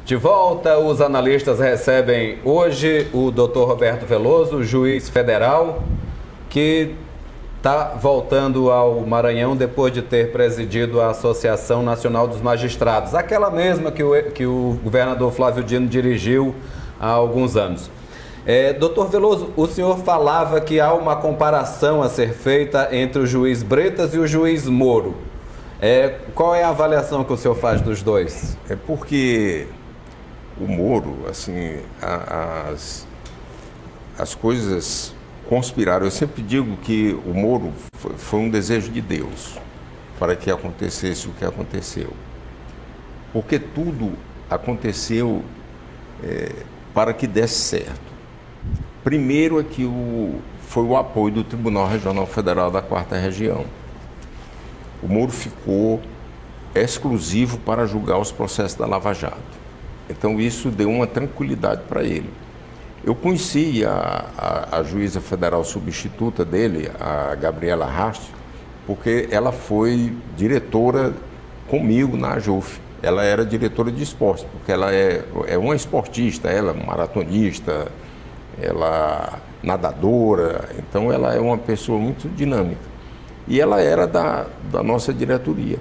De volta, os analistas recebem hoje o Dr. Roberto Veloso, juiz federal, que está voltando ao Maranhão depois de ter presidido a Associação Nacional dos Magistrados, aquela mesma que o governador Flávio Dino dirigiu há alguns anos. Doutor Veloso, o senhor falava que há uma comparação a ser feita entre o juiz Bretas e o juiz Moro. Qual é a avaliação que o senhor faz dos dois? É porque o Moro, assim, as coisas conspiraram. Eu sempre digo que o Moro foi um desejo de Deus para que acontecesse o que aconteceu. Porque tudo aconteceu para que desse certo. Primeiro é que foi o apoio do Tribunal Regional Federal da 4ª Região. O Moro ficou exclusivo para julgar os processos da Lava Jato. Então isso deu uma tranquilidade para ele. Eu conheci a juíza federal substituta dele, a Gabriela Rast, porque ela foi diretora comigo na AJUF. Ela era diretora de esporte, porque ela é uma esportista, ela é maratonista, ela nadadora, então ela é uma pessoa muito dinâmica. E ela era da nossa diretoria.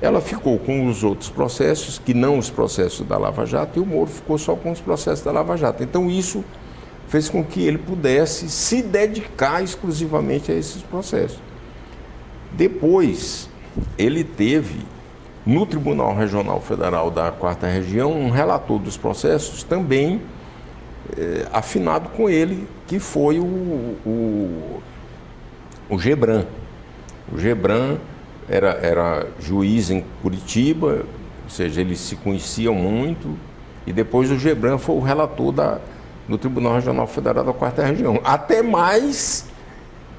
Ela ficou com os outros processos, que não os processos da Lava Jato, e o Moro ficou só com os processos da Lava Jato. Então isso fez com que ele pudesse se dedicar exclusivamente a esses processos. Depois, ele teve, no Tribunal Regional Federal da 4ª Região, um relator dos processos também afinado com ele, que foi o Gebran. O Gebran era juiz em Curitiba, ou seja, eles se conheciam muito, e depois o Gebran foi o relator no Tribunal Regional Federal da 4ª Região, até mais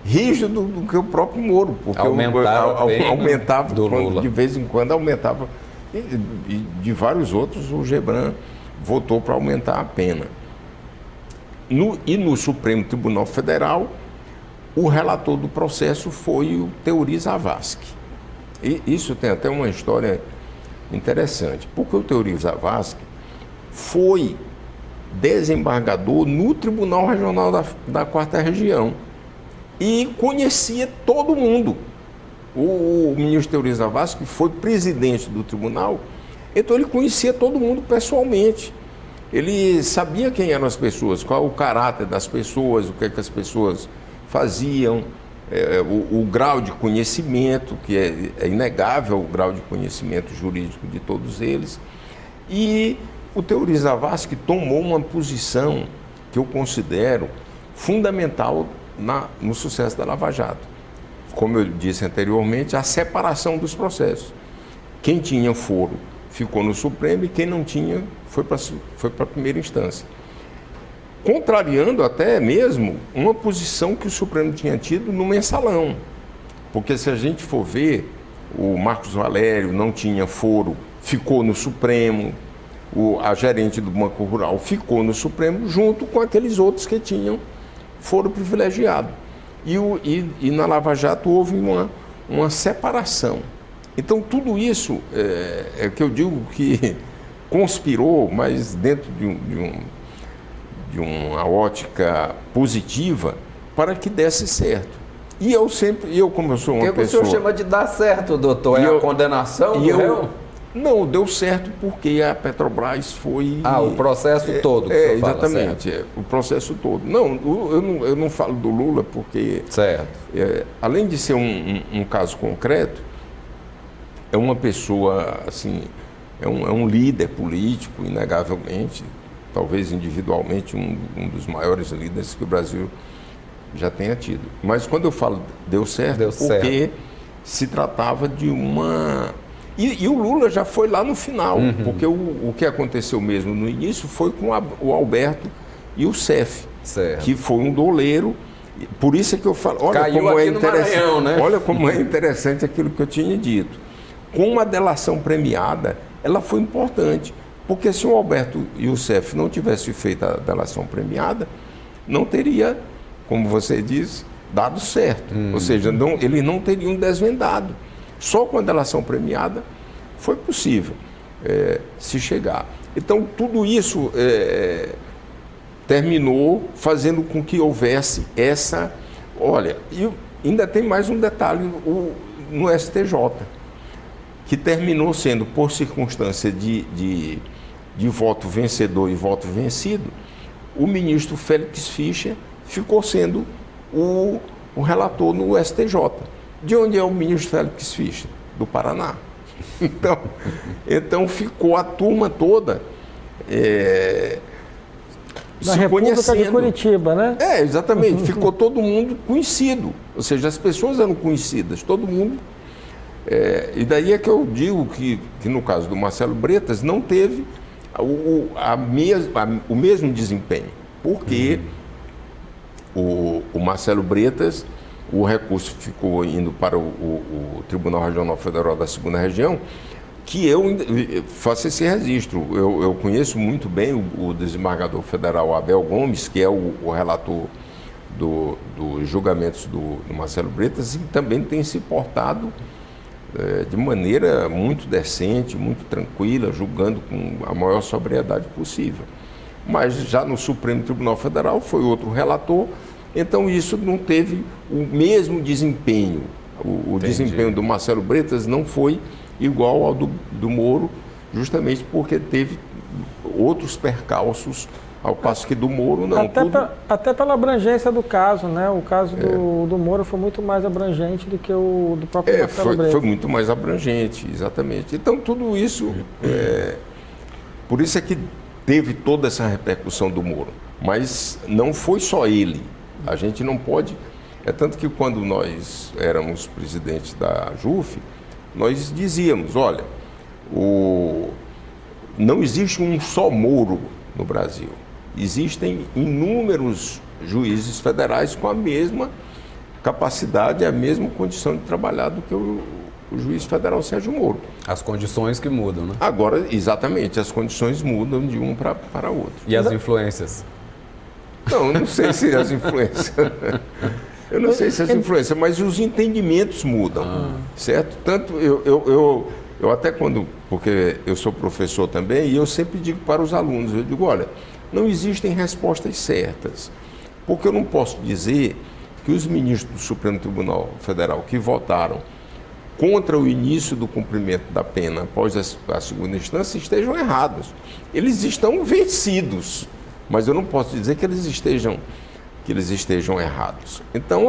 rígido do que o próprio Moro, porque aumentava de vez em quando aumentava, e de vários outros o Gebran votou para aumentar a pena. No Supremo Tribunal Federal, o relator do processo foi o Teori Zavascki. E isso tem até uma história interessante, porque o Teori Zavascki foi desembargador no Tribunal Regional da 4ª Região e conhecia todo mundo. O ministro Teori Zavascki foi presidente do tribunal, então ele conhecia todo mundo pessoalmente. Ele sabia quem eram as pessoas, qual o caráter das pessoas, o que as pessoas faziam, o grau de conhecimento, que é inegável o grau de conhecimento jurídico de todos eles. E o Teori Zavascki tomou uma posição que eu considero fundamental no sucesso da Lava Jato. Como eu disse anteriormente, a separação dos processos. Quem tinha foro ficou no Supremo e quem não tinha foi para a primeira instância. Contrariando até mesmo uma posição que o Supremo tinha tido no mensalão. Porque se a gente for ver, o Marcos Valério não tinha foro, ficou no Supremo, a gerente do Banco Rural ficou no Supremo, junto com aqueles outros que tinham foro privilegiado. E na Lava Jato houve uma separação. Então tudo isso é que eu digo que conspirou, mas dentro de uma ótica positiva, para que desse certo. E eu como eu sou uma pessoa... O que o senhor chama de dar certo, doutor? A condenação do réu? Não, deu certo porque a Petrobras foi... o processo todo que o senhor fala, exatamente, o processo todo. Não, eu não falo do Lula porque... Certo. Além de ser um caso concreto, é uma pessoa, assim, é um líder político, inegavelmente, talvez individualmente um dos maiores líderes que o Brasil já tenha tido. Mas quando eu falo deu certo, porque se tratava de uma... E o Lula já foi lá no final, porque o que aconteceu mesmo no início foi com o Alberto e o Cef, que foi um doleiro. Por isso é que eu falo, olha como é interessante, Maranhão, né? Olha como é interessante aquilo que eu tinha dito. Com uma delação premiada, ela foi importante, porque se o Alberto e o Cef não tivessem feito a delação premiada, não teria, como você disse, dado certo. Ou seja, eles não teriam desvendado. Só com a delação premiada foi possível se chegar. Então, tudo isso terminou fazendo com que houvesse essa... Olha, e ainda tem mais um detalhe no STJ, que terminou sendo, por circunstância de voto vencedor e voto vencido, o ministro Félix Fischer ficou sendo o relator no STJ. De onde é o ministro Félix Fischer? Do Paraná. Então ficou a turma toda na se República conhecendo. de Curitiba, né? Exatamente. Ficou todo mundo conhecido. Ou seja, as pessoas eram conhecidas, todo mundo. E daí é que eu digo que no caso do Marcelo Bretas não teve o mesmo desempenho. Porque o Marcelo Bretas, o recurso ficou indo para o Tribunal Regional Federal da Segunda Região, que eu faço esse registro. Eu conheço muito bem o desembargador federal Abel Gomes, que é o relator dos julgamentos do Marcelo Bretas, e também tem se portado de maneira muito decente, muito tranquila, julgando com a maior sobriedade possível. Mas já no Supremo Tribunal Federal foi outro relator, então isso não teve o mesmo desempenho. O desempenho do Marcelo Bretas não foi igual ao do Moro, justamente porque teve outros percalços, ao passo que do Moro não. Até pela abrangência do caso, né? O caso do Moro foi muito mais abrangente do que o do próprio Marcelo Bretas. Foi muito mais abrangente, exatamente. Então tudo isso, por isso é que teve toda essa repercussão do Moro. Mas não foi só ele. A gente não pode... tanto que quando nós éramos presidentes da JUF, nós dizíamos, olha, não existe um só Moro no Brasil. Existem inúmeros juízes federais com a mesma capacidade, a mesma condição de trabalhar do que o juiz federal Sérgio Moro. As condições que mudam, né? Agora, exatamente, as condições mudam de um para outro. E as influências? Não, eu não sei se as influências... Eu não sei se as influências, mas os entendimentos mudam, certo? Tanto eu até porque eu sou professor também, e eu sempre digo para os alunos, eu digo, olha, não existem respostas certas, porque eu não posso dizer que os ministros do Supremo Tribunal Federal que votaram contra o início do cumprimento da pena após a segunda instância estejam errados. Eles estão vencidos, mas eu não posso dizer que eles estejam errados. Então,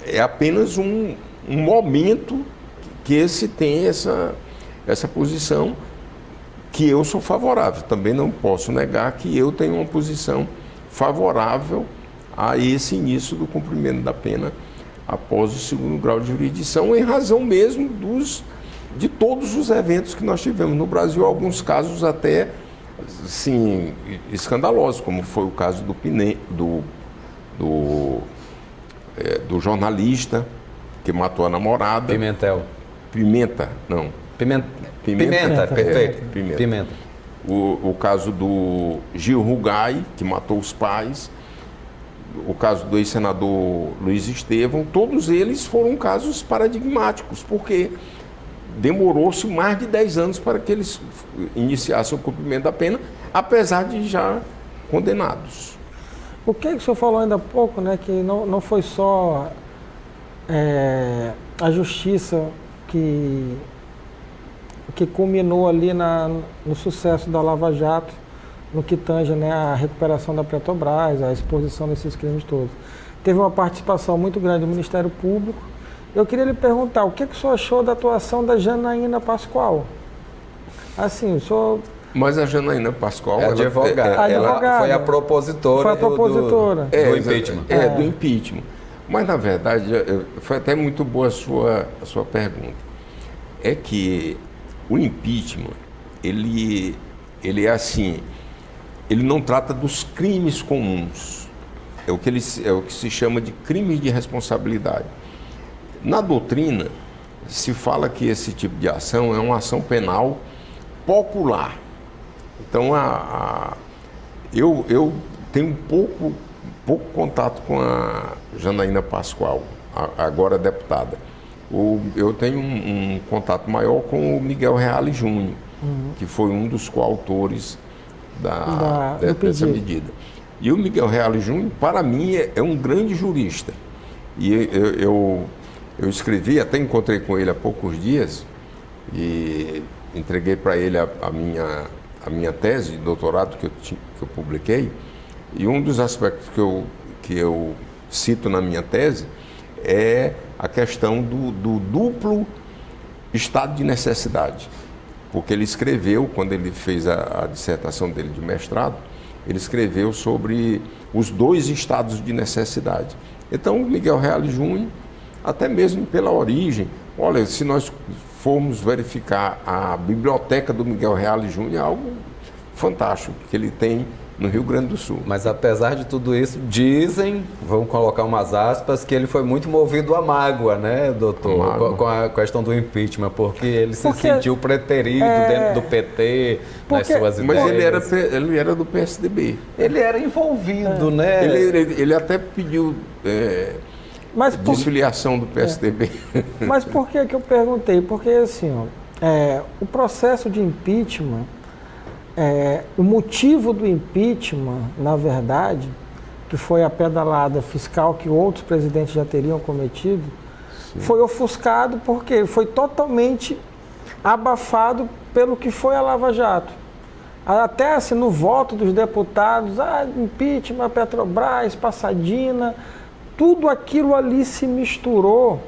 é apenas um momento que esse tem essa posição que eu sou favorável. Também não posso negar que eu tenho uma posição favorável a esse início do cumprimento da pena após o segundo grau de jurisdição, em razão mesmo de todos os eventos que nós tivemos no Brasil, alguns casos até sim, escandalosos, como foi o caso do jornalista que matou a namorada. Pimenta, perfeito. Pimenta. O caso do Gil Rugai, que matou os pais. O caso do ex-senador Luiz Estevão. Todos eles foram casos paradigmáticos, porque demorou-se mais de 10 anos para que eles iniciassem o cumprimento da pena, apesar de já condenados. O que o senhor falou ainda há pouco, né, que não foi só a justiça que culminou ali no sucesso da Lava Jato, no que tange, né, a recuperação da Petrobras, a exposição desses crimes todos. Teve uma participação muito grande do Ministério Público. Eu queria lhe perguntar, o que o senhor achou da atuação da Janaína Pascoal? Assim, o senhor... Mas a Janaína Pascoal... É advogada. Ela foi a propositora, do impeachment. Do impeachment. Mas, na verdade, foi até muito boa a sua pergunta. É que o impeachment, ele é assim, ele não trata dos crimes comuns. É o que se chama de crimes de responsabilidade. Na doutrina, se fala que esse tipo de ação é uma ação penal popular. Então, eu tenho pouco contato com a Janaína Pascoal, agora deputada. Eu tenho um contato maior com o Miguel Reale Júnior, que foi um dos coautores do dessa pedido. medida. E o Miguel Reale Júnior, para mim, é um grande jurista. E eu escrevi, até encontrei com ele há poucos dias, e entreguei para ele a minha tese de doutorado que eu publiquei. E um dos aspectos que eu cito na minha tese é a questão do duplo estado de necessidade. Porque ele escreveu, quando ele fez a dissertação dele de mestrado, ele escreveu sobre os dois estados de necessidade. Então, o Miguel Reale Júnior, até mesmo pela origem, olha, se nós formos verificar a biblioteca do Miguel Reale Júnior, é algo fantástico que ele tem no Rio Grande do Sul. Mas apesar de tudo isso, dizem, vamos colocar umas aspas, que ele foi muito movido à mágoa, né, doutor? Com a questão do impeachment, porque ele se sentiu preterido dentro do PT, nas suas ideias. Mas ele era do PSDB. Ele era envolvido, né? Ele até pediu desfiliação do PSDB. Mas por que eu perguntei? Porque assim, o processo de impeachment, o motivo do impeachment, na verdade, que foi a pedalada fiscal que outros presidentes já teriam cometido, foi ofuscado porque foi totalmente abafado pelo que foi a Lava Jato. Até assim, no voto dos deputados, impeachment, Petrobras, Passadina, tudo aquilo ali se misturou,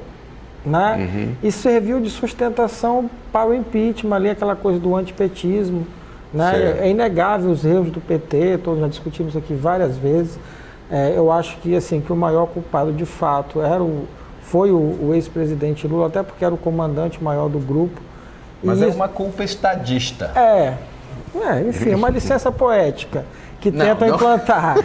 né? E serviu de sustentação para o impeachment, ali aquela coisa do antipetismo. Né? É inegável os erros do PT, todos já discutimos aqui várias vezes. Eu acho que, assim, que o maior culpado de fato foi o ex-presidente Lula, até porque era o comandante maior do grupo. Mas é uma culpa estadista. Enfim, é uma licença poética que tentam implantar.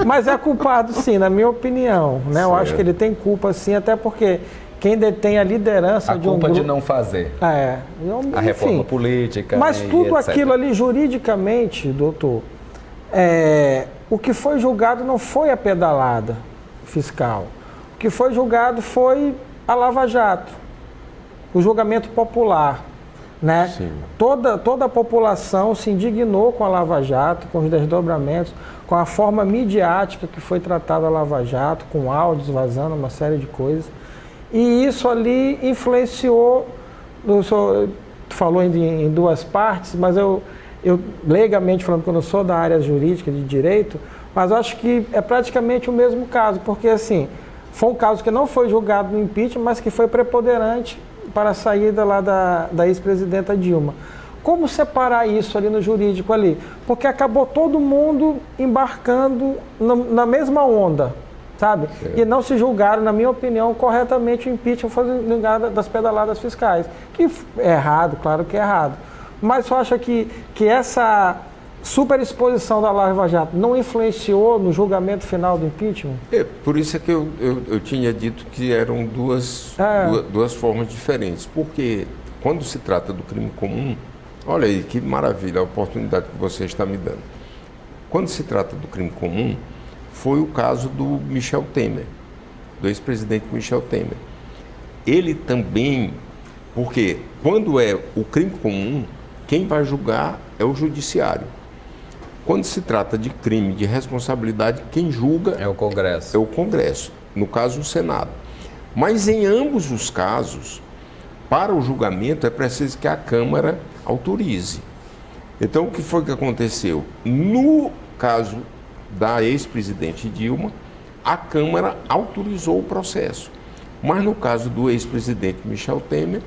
Mas é culpado, sim, na minha opinião. Né? Eu acho que ele tem culpa, sim, até porque quem detém a liderança de um grupo... A culpa de não fazer. A reforma política. Mas tudo aquilo ali, juridicamente, doutor, o que foi julgado não foi a pedalada fiscal. O que foi julgado foi a Lava Jato, o julgamento popular. Né? Toda a população se indignou com a Lava Jato, com os desdobramentos, com a forma midiática que foi tratada a Lava Jato, com áudios vazando, uma série de coisas. E isso ali influenciou, o senhor falou em duas partes, mas eu legalmente falando, quando eu sou da área jurídica de direito, mas eu acho que é praticamente o mesmo caso, porque assim, foi um caso que não foi julgado no impeachment, mas que foi preponderante para a saída lá da ex-presidenta Dilma. Como separar isso ali no jurídico ali? Porque acabou todo mundo embarcando na mesma onda, sabe? E não se julgaram, na minha opinião, corretamente o impeachment das pedaladas fiscais. Que é errado, claro que é errado. Mas só acha que essa superexposição da Lava Jato não influenciou no julgamento final do impeachment? Por isso é que eu tinha dito que eram duas formas diferentes. Porque quando se trata do crime comum, olha aí que maravilha a oportunidade que você está me dando. Quando se trata do crime comum, foi o caso do Michel Temer, do ex-presidente Michel Temer. Ele também, porque quando é o crime comum, quem vai julgar é o judiciário. Quando se trata de crime de responsabilidade, quem julga é o Congresso. É o Congresso, no caso o Senado. Mas em ambos os casos, para o julgamento é preciso que a Câmara autorize. Então o que foi que aconteceu? No caso da ex-presidente Dilma, a Câmara autorizou o processo. Mas no caso do ex-presidente Michel Temer,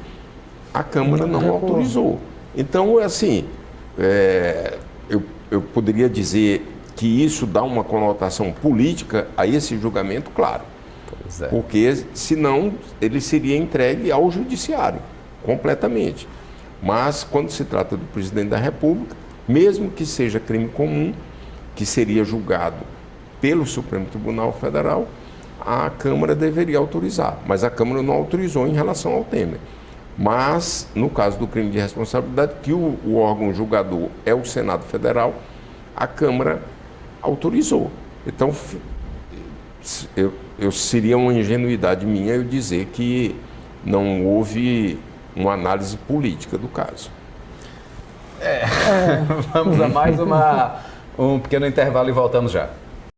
a Câmara não autorizou. Então, assim, eu poderia dizer que isso dá uma conotação política a esse julgamento, claro. Pois é. Porque, senão, ele seria entregue ao judiciário, completamente. Mas, quando se trata do presidente da República, mesmo que seja crime comum, que seria julgado pelo Supremo Tribunal Federal, a Câmara deveria autorizar. Mas a Câmara não autorizou em relação ao Temer. Mas, no caso do crime de responsabilidade, que o órgão julgador é o Senado Federal, a Câmara autorizou. Então, seria uma ingenuidade minha eu dizer que não houve uma análise política do caso. Vamos a mais um pequeno intervalo e voltamos já.